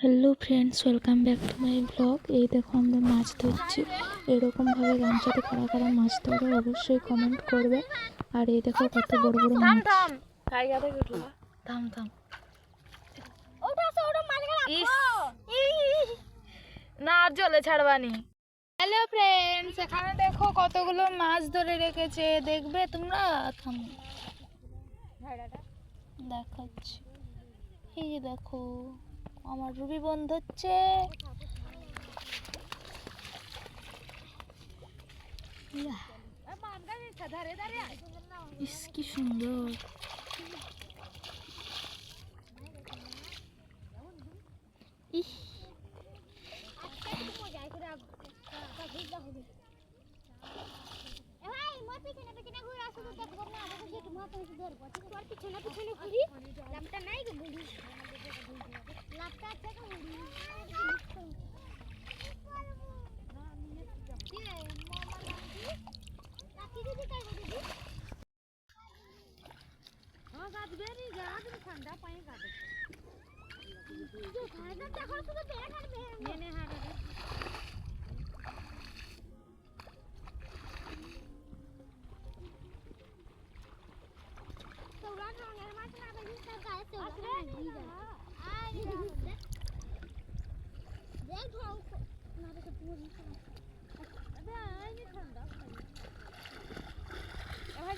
Hello friends, welcome back to my blog. এই দেখো আমরা মাছ ধরছি। এরকমভাবে গামছাতে কারা কারা মাছ ধরে অবশ্যই কমেন্ট করবে। আর এই দেখো কত বড় বড় মাছ। থাম থাম, না আর জলে ছাড়বানি। হ্যালো ফ্রেন্ডস, এখানে দেখো কতগুলো মাছ ধরে রেখেছে, দেখবে তোমরা? থামো, দেখাচ্ছি। এই যে দেখো আমার রুবি বন্ধ হচ্ছে। ইস কি সুন্দর। ইস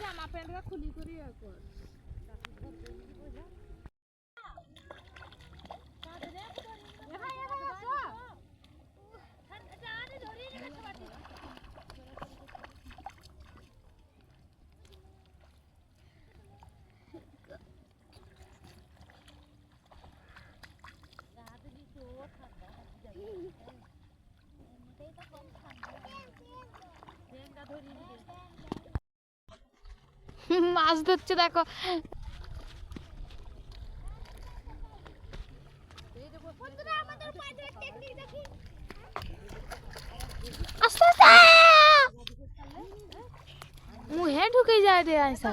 জামা প্যান্টটা খুলি করি মাছ ধরছে দেখো। আস্তে আস্তে মুহে ঢুকে যায় রে। আইসা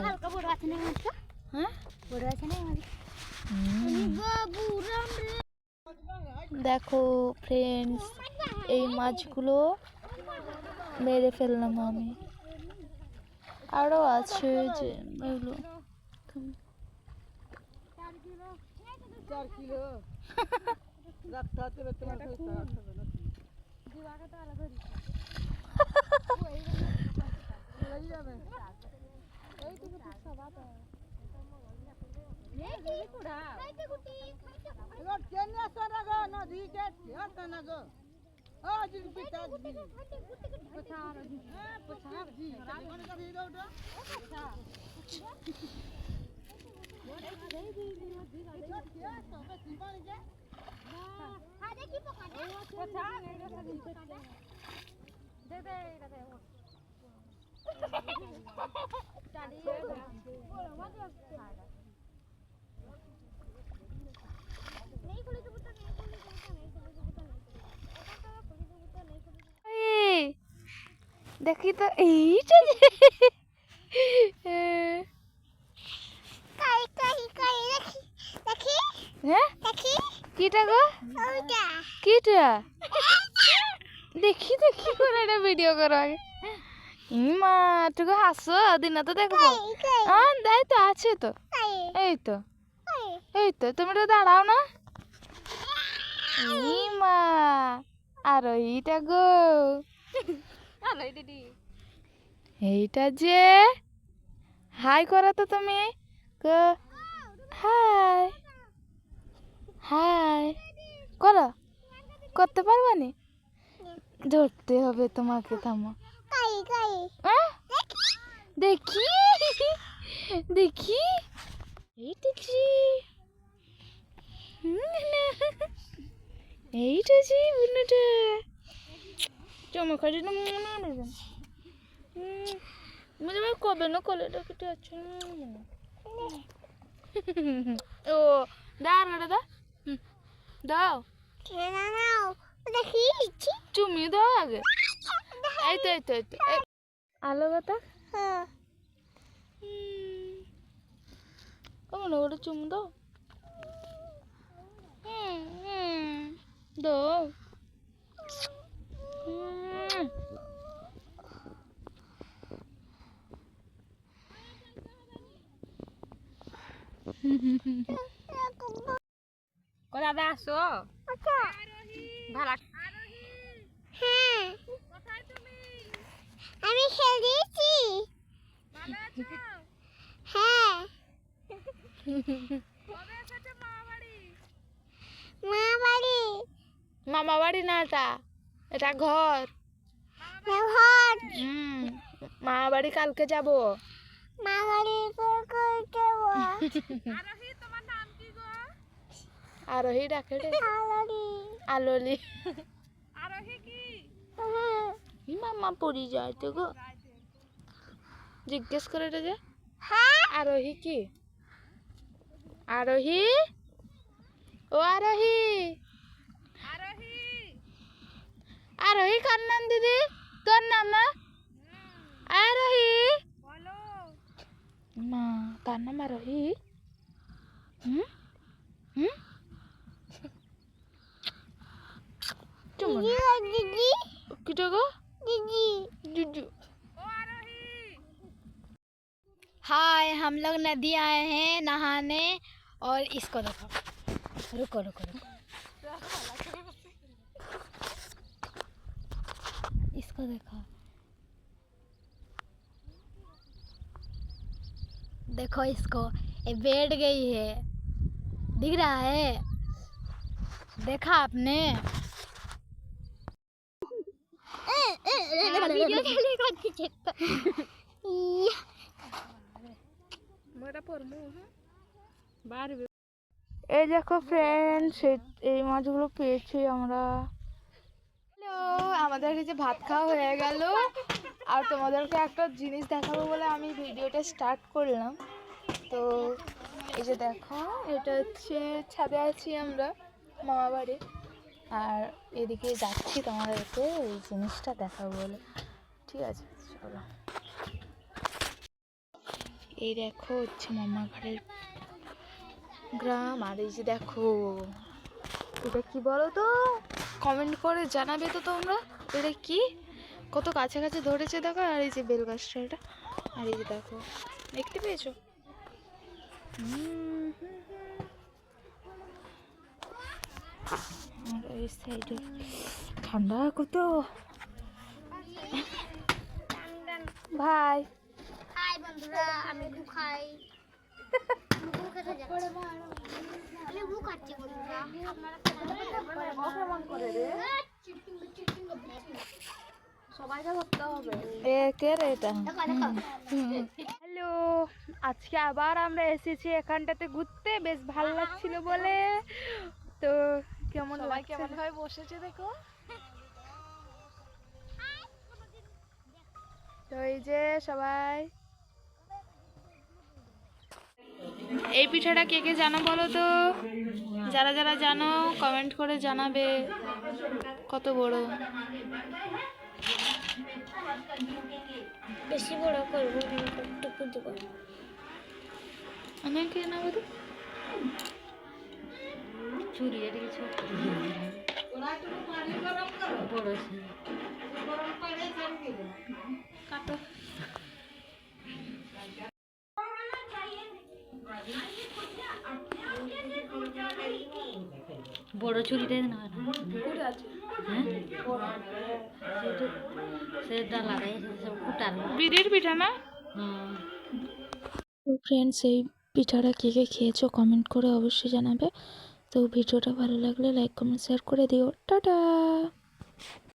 হ্যাঁ দেখো ফ্রেন্ডস, এই মাছগুলো মেরে ফেললাম আমি। আরো আছে যে এগুলো। দেখি তো এইটা কিটা গো? কিটা দেখি দেখি করে একটা ভিডিও করো আগে। মা টুকু হাসো দিন তো দেখবো। তাই তো আছে তো, এই তো এই তো, তুমি তো দাঁড়াও না। মা আর এইটা গো, এইটা যে হাই করো তো তুমি। হাই হাই করো, করতে পারবা নি? ধরতে হবে তোমাকে। থামো, দেখি দেখি এই দেখছি, এইটা যে বুনুটা চমকারি না মনে নেবেন। মুঝে কবে না কলেটা কেটে আছে। ও দাঁড়া দা দাও, দেখি চুমি দাও আগে। এই তো এই তো এই তো আলো বাতা। কেমন ওটা চুমু দাও। দাদা আসো ভালো। হ্যাঁ আমি খেলেছি। হ্যাঁ মা বাড়ি। মামা বাড়ি না, এটা ঘর। ঘর। মামা বাড়ি কালকে যাব। মা বাড়ি যাবো। আরোহী ডাকে রে। আলোলি। মামা পড়ি যায় তো গো, জিজ্ঞেস করে রে যে আরোহী কি? আরোহী, ও আরোহী। আরোহী কার নাম দিদি? তোর নাম না? আরোহী মা, তার নাম আরোহী। হুম হুম दीदी किटो गो दीदी जुजू। हाय, हम लोग नदी आए हैं नहाने और इसको देखो। रुको रुको रुको, इसको देखो। देखो इसको, ये बैठ गई है, दिख रहा है? देखा आपने? এই দেখো ফ্রেন্ডস, এই মাছগুলো পেয়েছি আমরা। হ্যালো, আমাদের এই যে ভাত খাওয়া হয়ে গেল, আর তোমাদেরকে একটা জিনিস দেখাবো বলে আমি ভিডিওটা স্টার্ট করলাম। তো এই যে দেখো, এটা হচ্ছে ছাদে আছি আমরা মামা বাড়ি, আর এদিকে যাচ্ছি তোমাদেরকে এই জিনিসটা দেখাবো বলে। ঠিক আছে চলো। এই দেখো হচ্ছে মামা ঘরের গ্রাম, আর এই যে দেখো এটা কি বলো তো, কমেন্ট করে জানাবে তো তোমরা এটা কি, কত কাছে কাছে ধরেছে দেখো। আর এই যে বেল গাছটা এটা, আর এই যে দেখো, দেখতে পেয়েছো? আর এই সাইডে ঠান্ডা কত ভাই। হাই বন্ধুরা, আমি গু খাই। গু খেতে যাচ্ছি। আমি গু খাচ্ছি বন্ধুরা। আপনারা কেমন করে রে, সবাইকে ধরতে হবে। এ কে রে এটা? হ্যালো, আজকে আবার আমরা এসেছি এখানটাতে ঘুরতে, বেশ ভালো লাগছিল বলে। তো কেমন সবাই কেমন ভাবে বসেছে দেখো। তো এই যে সবাই, এই পিঠাটা কে কে জানো বলো তো, যারা যারা জানো কমেন্ট করে জানাবে। কত বড়, বেশি বড় করব না, একটু দেব। অনেকে না বলো চুরি এদিকে ছোট বড় কাটো। বড় চুরিটা না কুড়ি আছে, সেটা লাগাই সব কুটার বিড়ির পিঠা না। হুম। তো ফ্রেন্ডস, এই পিঠাটা কে কে খেয়েছো কমেন্ট করে অবশ্যই জানাবে। তো ভিডিওটা ভালো লাগলে লাইক কমেন্ট শেয়ার করে দিও। টাটা।